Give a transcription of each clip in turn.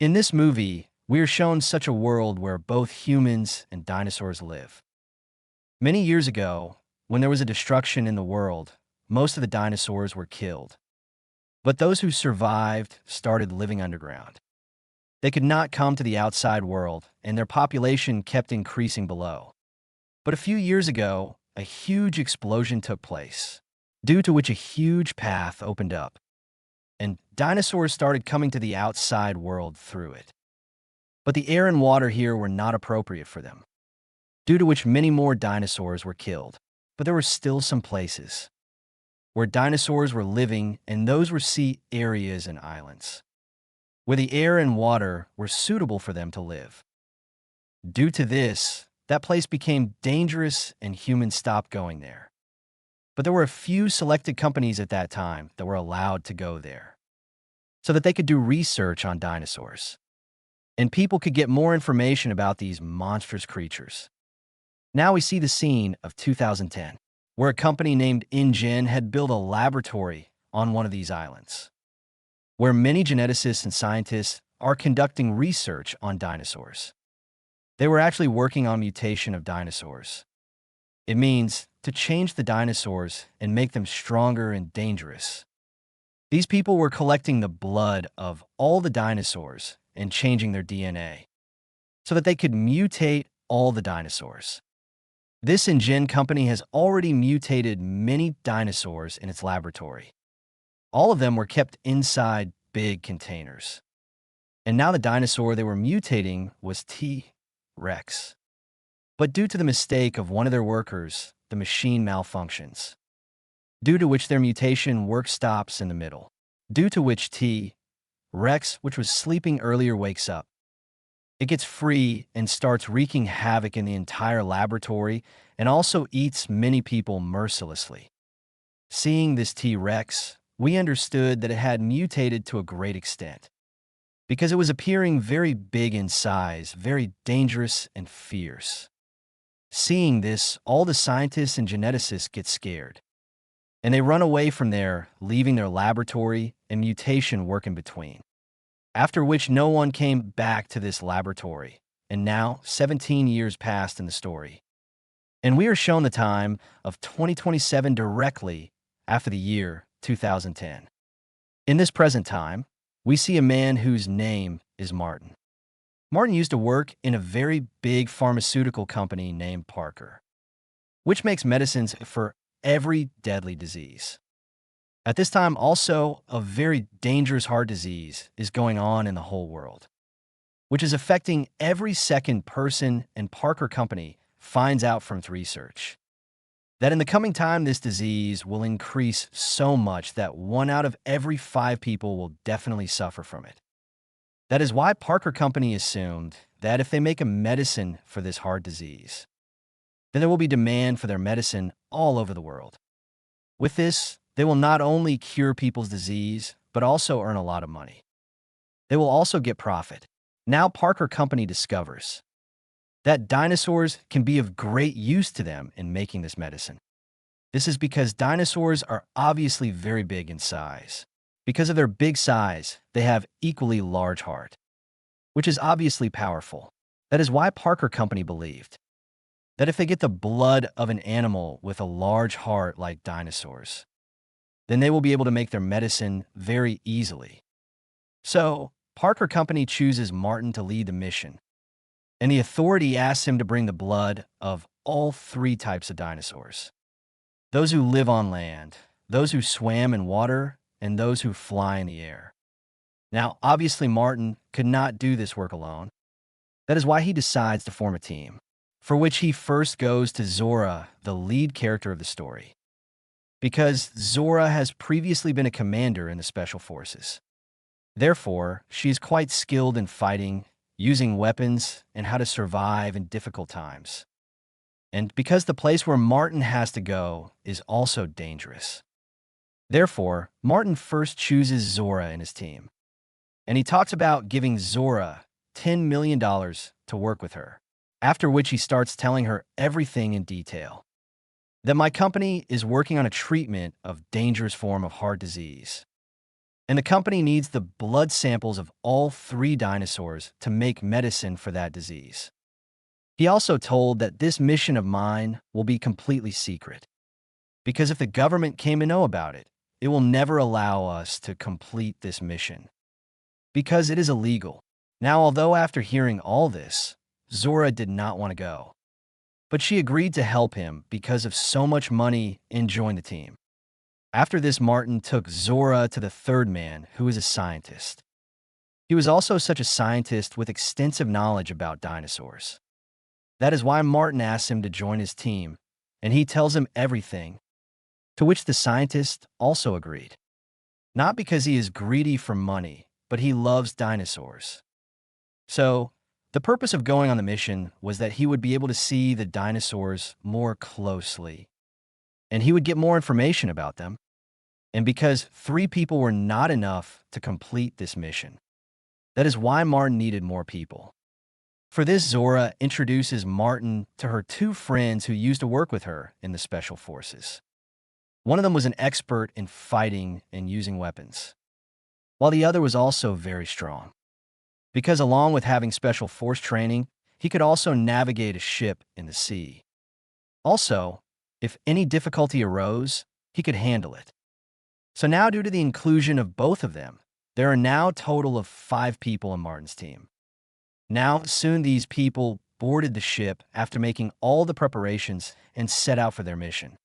In this movie, we are shown such a world where both humans and dinosaurs live. Many years ago, when there was a destruction in the world, most of the dinosaurs were killed. But those who survived started living underground. They could not come to the outside world, and their population kept increasing below. But a few years ago, a huge explosion took place, due to which a huge path opened up, and dinosaurs started coming to the outside world through it. But the air and water here were not appropriate for them, due to which many more dinosaurs were killed. But there were still some places where dinosaurs were living, and those were sea areas and islands, where the air and water were suitable for them to live. Due to this, that place became dangerous and humans stopped going there. But there were a few selected companies at that time that were allowed to go there, so that they could do research on dinosaurs, and people could get more information about these monstrous creatures. Now we see the scene of 2010, where a company named InGen had built a laboratory on one of these islands, where many geneticists and scientists are conducting research on dinosaurs. They were actually working on mutation of dinosaurs. It means to change the dinosaurs and make them stronger and dangerous. These people were collecting the blood of all the dinosaurs and changing their DNA so that they could mutate all the dinosaurs. This InGen company has already mutated many dinosaurs in its laboratory. All of them were kept inside big containers. And now the dinosaur they were mutating was T-Rex. But due to the mistake of one of their workers, the machine malfunctions, due to which their mutation work stops in the middle, due to which T-Rex, which was sleeping earlier, wakes up. It gets free and starts wreaking havoc in the entire laboratory and also eats many people mercilessly. Seeing this T-Rex, we understood that it had mutated to a great extent, because it was appearing very big in size, very dangerous and fierce. Seeing this, all the scientists and geneticists get scared, and they run away from there, leaving their laboratory and mutation work in between. After which no one came back to this laboratory, and now 17 years passed in the story. And we are shown the time of 2027 directly after the year 2010. In this present time, we see a man whose name is Martin. Martin used to work in a very big pharmaceutical company named Parker, which makes medicines for every deadly disease. At this time, also, a very dangerous heart disease is going on in the whole world, which is affecting every second person, and Parker Company finds out from its research that in the coming time, this disease will increase so much that 1 out of every 5 people will definitely suffer from it. That is why Parker Company assumed that if they make a medicine for this heart disease, then there will be demand for their medicine all over the world. With this, they will not only cure people's disease, but also earn a lot of money. They will also get profit. Now Parker Company discovers that dinosaurs can be of great use to them in making this medicine. This is because dinosaurs are obviously very big in size. Because of their big size, they have equally large heart, which is obviously powerful. That is why Parker Company believed that if they get the blood of an animal with a large heart like dinosaurs, then they will be able to make their medicine very easily. So, Parker Company chooses Martin to lead the mission, and the authority asks him to bring the blood of all 3 types of dinosaurs: those who live on land, those who swam in water, and those who fly in the air. Now, obviously, Martin could not do this work alone. That is why he decides to form a team, for which he first goes to Zora, the lead character of the story, because Zora has previously been a commander in the Special Forces. Therefore, she is quite skilled in fighting, using weapons, and how to survive in difficult times. And because the place where Martin has to go is also dangerous. Therefore, Martin first chooses Zora in his team, and he talks about giving Zora $10 million to work with her, after which he starts telling her everything in detail. That my company is working on a treatment of dangerous form of heart disease, and the company needs the blood samples of all 3 dinosaurs to make medicine for that disease. He also told that this mission of mine will be completely secret, because if the government came to know about it, it will never allow us to complete this mission, because it is illegal. Now, although after hearing all this, Zora did not want to go, but she agreed to help him because of so much money and joined the team. After this, Martin took Zora to the third man, who is a scientist. He was also such a scientist with extensive knowledge about dinosaurs. That is why Martin asks him to join his team, and he tells him everything, to which the scientist also agreed. Not because he is greedy for money, but he loves dinosaurs. So, the purpose of going on the mission was that he would be able to see the dinosaurs more closely, and he would get more information about them. And because 3 people were not enough to complete this mission, that is why Martin needed more people. For this, Zora introduces Martin to her 2 friends who used to work with her in the Special Forces. One of them was an expert in fighting and using weapons, while the other was also very strong. Because along with having special force training, he could also navigate a ship in the sea. Also, if any difficulty arose, he could handle it. So now, due to the inclusion of both of them, there are now a total of 5 people in Martin's team. Now, soon these people boarded the ship after making all the preparations and set out for their mission.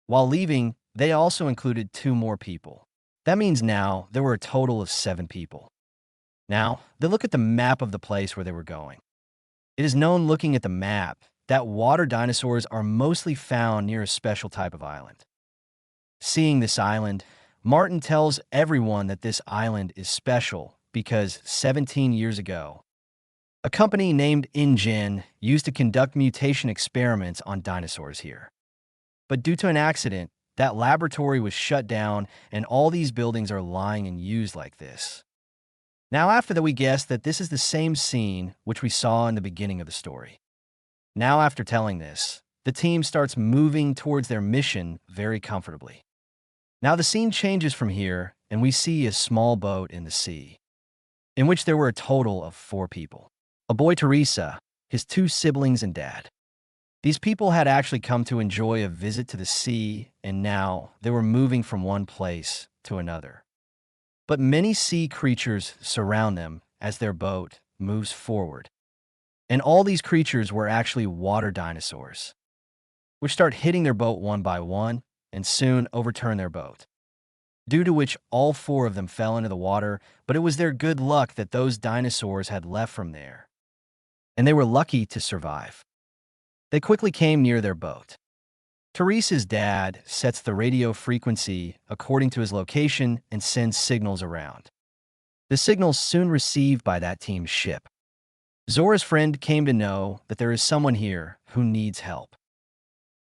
While leaving, they also included 2 more people. That means now there were a total of 7 people. Now, they look at the map of the place where they were going. It is known looking at the map that water dinosaurs are mostly found near a special type of island. Seeing this island, Martin tells everyone that this island is special because 17 years ago, a company named InGen used to conduct mutation experiments on dinosaurs here. But due to an accident, that laboratory was shut down and all these buildings are lying and used like this. Now, after that, we guess that this is the same scene which we saw in the beginning of the story. Now, after telling this, the team starts moving towards their mission very comfortably. Now, the scene changes from here, and we see a small boat in the sea, in which there were a total of 4 people. A boy, Teresa, his 2 siblings, and dad. These people had actually come to enjoy a visit to the sea, and now they were moving from one place to another. But many sea creatures surround them as their boat moves forward. And all these creatures were actually water dinosaurs, which start hitting their boat one by one and soon overturn their boat. Due to which all 4 of them fell into the water, but it was their good luck that those dinosaurs had left from there. And they were lucky to survive. They quickly came near their boat. Teresa's dad sets the radio frequency according to his location and sends signals around. The signals soon received by that team's ship. Zora's friend came to know that there is someone here who needs help.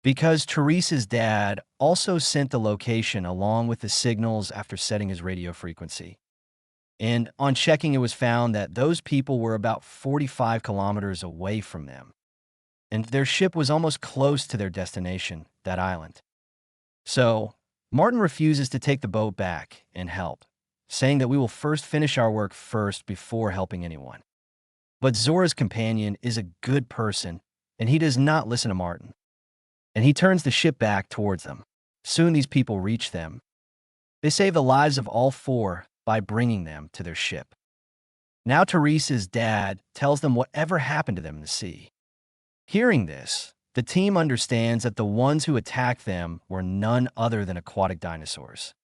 Because Teresa's dad also sent the location along with the signals after setting his radio frequency. And on checking, it was found that those people were about 45 kilometers away from them, and their ship was almost close to their destination, that island. So, Martin refuses to take the boat back and help, saying that we will first finish our work first before helping anyone. But Zora's companion is a good person, and he does not listen to Martin. And he turns the ship back towards them. Soon these people reach them. They save the lives of all 4 by bringing them to their ship. Now Teresa's dad tells them whatever happened to them in the sea. Hearing this, the team understands that the ones who attacked them were none other than aquatic dinosaurs.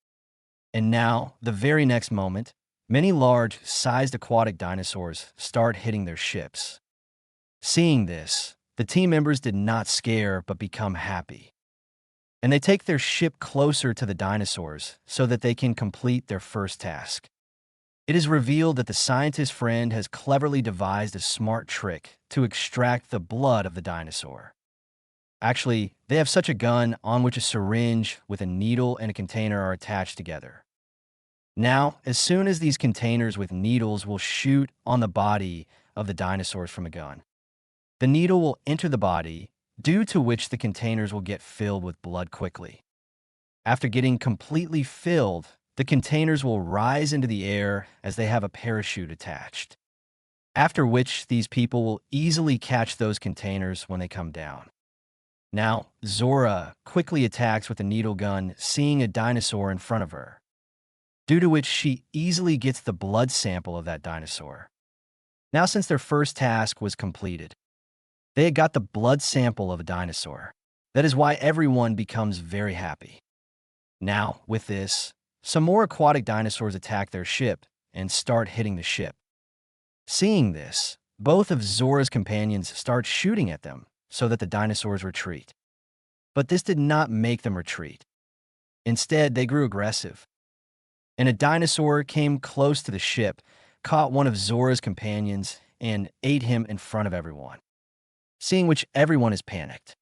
And now, the very next moment, many large-sized aquatic dinosaurs start hitting their ships. Seeing this, the team members did not scare but become happy. And they take their ship closer to the dinosaurs so that they can complete their first task. It is revealed that the scientist friend has cleverly devised a smart trick to extract the blood of the dinosaur. Actually, they have such a gun on which a syringe with a needle and a container are attached together. Now, as soon as these containers with needles will shoot on the body of the dinosaurs from a gun, the needle will enter the body, due to which the containers will get filled with blood quickly. After getting completely filled, The containers will rise into the air as they have a parachute attached, after which these people will easily catch those containers when they come down. Now, Zora quickly attacks with a needle gun, seeing a dinosaur in front of her, due to which she easily gets the blood sample of that dinosaur. Now, since their first task was completed, they had got the blood sample of a dinosaur. That is why everyone becomes very happy. Now, with this, some more aquatic dinosaurs attack their ship and start hitting the ship. Seeing this, both of Zora's companions start shooting at them so that the dinosaurs retreat. But this did not make them retreat. Instead, they grew aggressive. And a dinosaur came close to the ship, caught one of Zora's companions, and ate him in front of everyone. Seeing which everyone is panicked.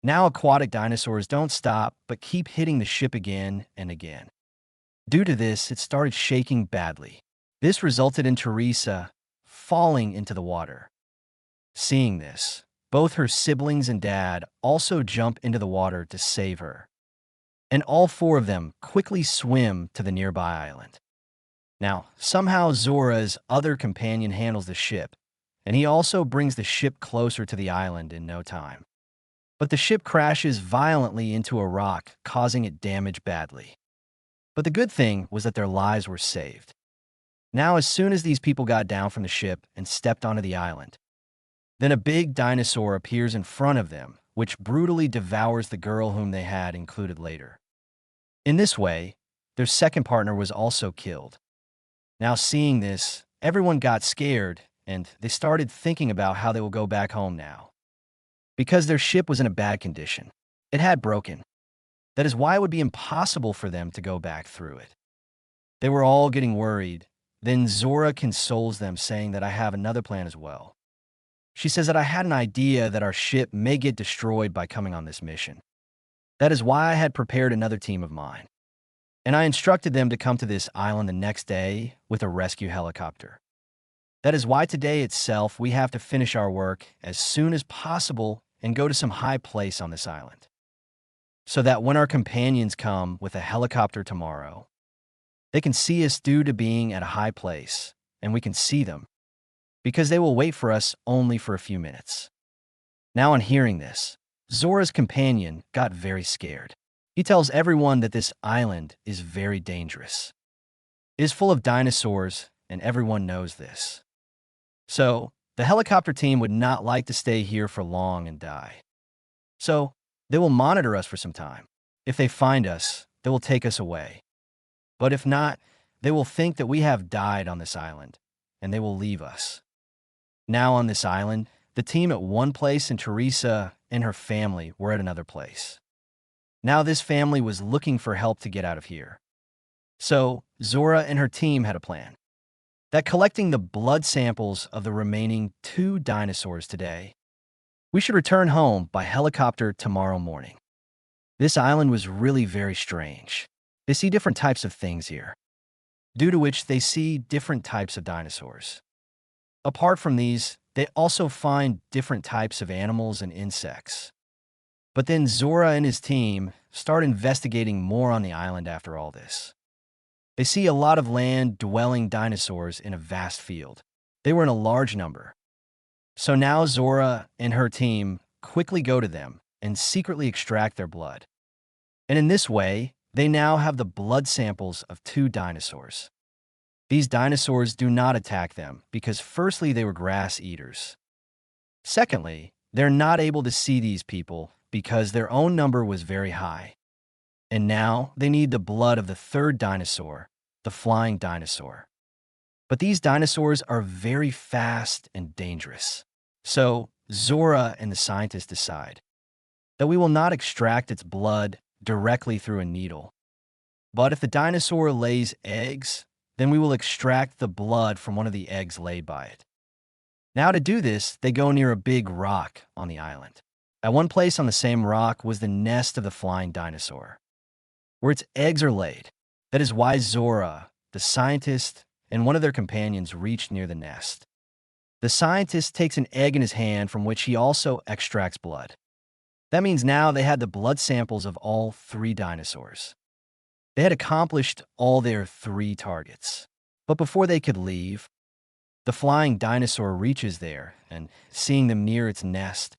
Now aquatic dinosaurs don't stop, but keep hitting the ship again and again. Due to this, it started shaking badly. This resulted in Teresa falling into the water. Seeing this, both her siblings and dad also jump into the water to save her. And all four of them quickly swim to the nearby island. Now, somehow Zora's other companion handles the ship, and he also brings the ship closer to the island in no time. But the ship crashes violently into a rock, causing it damage badly. But the good thing was that their lives were saved. Now, as soon as these people got down from the ship and stepped onto the island, then a big dinosaur appears in front of them, which brutally devours the girl whom they had included later. In this way, their second partner was also killed. Now, seeing this, everyone got scared, and they started thinking about how they will go back home now. Because their ship was in a bad condition. It had broken. That is why it would be impossible for them to go back through it. They were all getting worried. Then Zora consoles them, saying that I have another plan as well. She says that I had an idea that our ship may get destroyed by coming on this mission. That is why I had prepared another team of mine. And I instructed them to come to this island the next day with a rescue helicopter. That is why today itself we have to finish our work as soon as possible and go to some high place on this island. So that when our companions come with a helicopter tomorrow, they can see us due to being at a high place, and we can see them, because they will wait for us only for a few minutes. Now on hearing this, Zora's companion got very scared. He tells everyone that this island is very dangerous. It is full of dinosaurs, and everyone knows this. So, the helicopter team would not like to stay here for long and die. So, they will monitor us for some time. If they find us, they will take us away. But if not, they will think that we have died on this island, and they will leave us. Now on this island, the team at one place and Teresa and her family were at another place. Now this family was looking for help to get out of here. So Zora and her team had a plan. That collecting the blood samples of the remaining 2 dinosaurs today, we should return home by helicopter tomorrow morning. This island was really very strange. They see different types of things here, due to which they see different types of dinosaurs. Apart from these, they also find different types of animals and insects. But then Zora and his team start investigating more on the island after all this. They see a lot of land-dwelling dinosaurs in a vast field. They were in a large number. So now Zora and her team quickly go to them and secretly extract their blood. And in this way, they now have the blood samples of 2 dinosaurs. These dinosaurs do not attack them because firstly, they were grass eaters. Secondly, they're not able to see these people because their own number was very high. And now they need the blood of the 3rd dinosaur, the flying dinosaur. But these dinosaurs are very fast and dangerous. So Zora and the scientists decide that we will not extract its blood directly through a needle. But if the dinosaur lays eggs, then we will extract the blood from one of the eggs laid by it. Now to do this, they go near a big rock on the island. At one place on the same rock was the nest of the flying dinosaur, where its eggs are laid. That is why Zora, the scientist, and one of their companions reach near the nest. The scientist takes an egg in his hand from which he also extracts blood. That means now they had the blood samples of all 3 dinosaurs. They had accomplished all their 3 targets. But before they could leave, the flying dinosaur reaches there, and seeing them near its nest,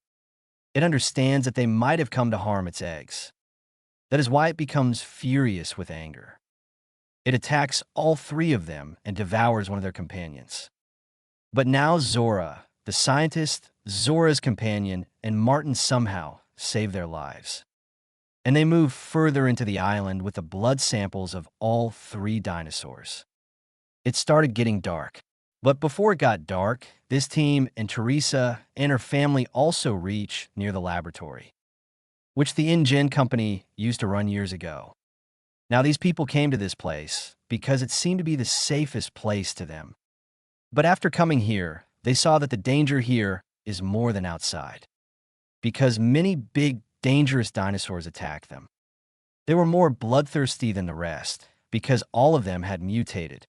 it understands that they might have come to harm its eggs. That is why it becomes furious with anger. It attacks all 3 of them and devours one of their companions. But now Zora, the scientist, Zora's companion, and Martin somehow save their lives. And they move further into the island with the blood samples of all 3 dinosaurs. It started getting dark. But before it got dark, this team and Teresa and her family also reach near the laboratory, which the InGen company used to run years ago. Now, these people came to this place because it seemed to be the safest place to them. But after coming here, they saw that the danger here is more than outside, because many big, dangerous dinosaurs attacked them. They were more bloodthirsty than the rest, because all of them had mutated.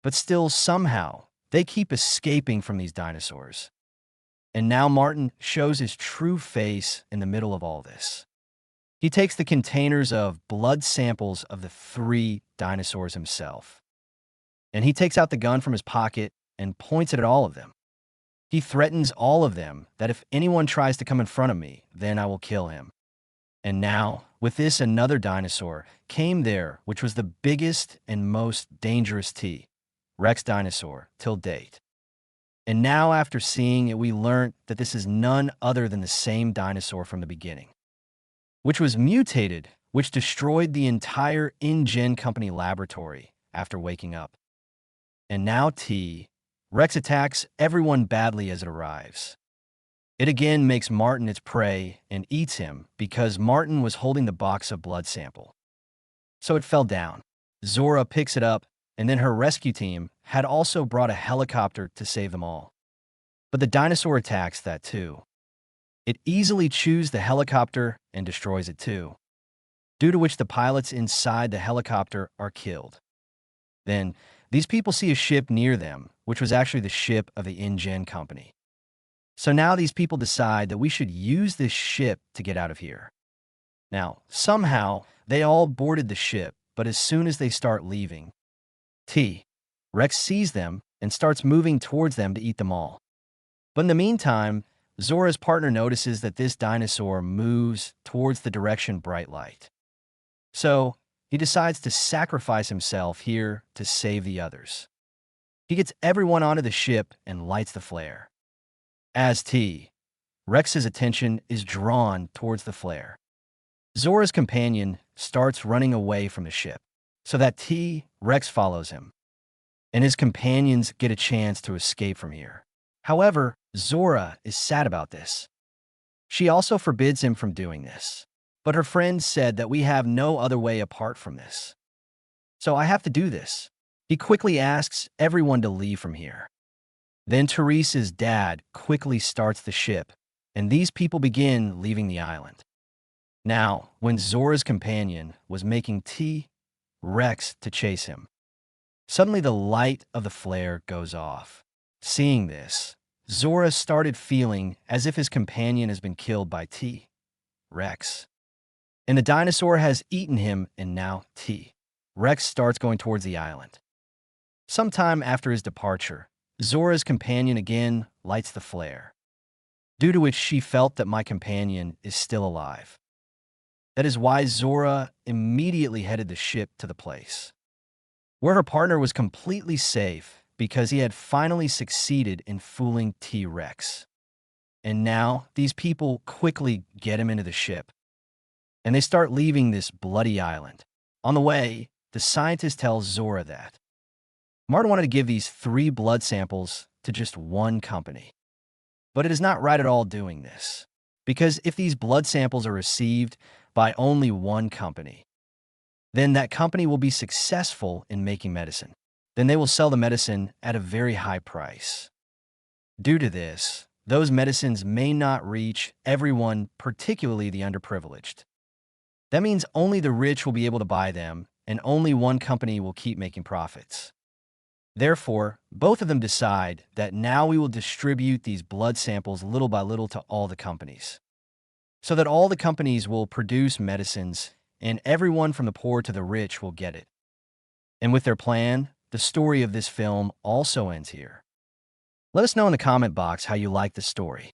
But still, somehow, they keep escaping from these dinosaurs. And now Martin shows his true face in the middle of all this. He takes the containers of blood samples of the 3 dinosaurs himself. And he takes out the gun from his pocket and points it at all of them. He threatens all of them that if anyone tries to come in front of me, then I will kill him. And now, with this, another dinosaur came there, which was the biggest and most dangerous T-Rex dinosaur till date. And now, after seeing it, we learned that this is none other than the same dinosaur from the beginning, which was mutated, which destroyed the entire InGen company laboratory after waking up. And now T-Rex attacks everyone badly as it arrives. It again makes Martin its prey and eats him because Martin was holding the box of blood sample. So it fell down. Zora picks it up, and then her rescue team had also brought a helicopter to save them all. But the dinosaur attacks that too. It easily chews the helicopter and destroys it too, due to which the pilots inside the helicopter are killed. Then, these people see a ship near them, which was actually the ship of the InGen company. So now these people decide that we should use this ship to get out of here. Now, somehow, they all boarded the ship, but as soon as they start leaving, T-Rex sees them and starts moving towards them to eat them all. But in the meantime, Zora's partner notices that this dinosaur moves towards the direction bright light. So, he decides to sacrifice himself here to save the others. He gets everyone onto the ship and lights the flare. As T-Rex's attention is drawn towards the flare, Zora's companion starts running away from the ship, so that T-Rex follows him, and his companions get a chance to escape from here. However, Zora is sad about this. She also forbids him from doing this, but her friend said that we have no other way apart from this. So I have to do this. He quickly asks everyone to leave from here. Then Teresa's dad quickly starts the ship, and these people begin leaving the island. Now, when Zora's companion was making T-Rex to chase him, suddenly the light of the flare goes off. Seeing this, Zora started feeling as if his companion has been killed by T-Rex. And the dinosaur has eaten him, and now T-Rex starts going towards the island. Sometime after his departure, Zora's companion again lights the flare, due to which she felt that my companion is still alive. That is why Zora immediately headed the ship to the place where her partner was completely safe because he had finally succeeded in fooling T-Rex. And now these people quickly get him into the ship, and they start leaving this bloody island. On the way, the scientist tells Zora that Martin wanted to give these 3 blood samples to just one company. But it is not right at all doing this, because if these blood samples are received by only one company, then that company will be successful in making medicine. Then they will sell the medicine at a very high price. Due to this, those medicines may not reach everyone, particularly the underprivileged. That means only the rich will be able to buy them, and only one company will keep making profits. Therefore, both of them decide that now we will distribute these blood samples little by little to all the companies, so that all the companies will produce medicines and everyone from the poor to the rich will get it. And with their plan, the story of this film also ends here. Let us know in the comment box how you like the story.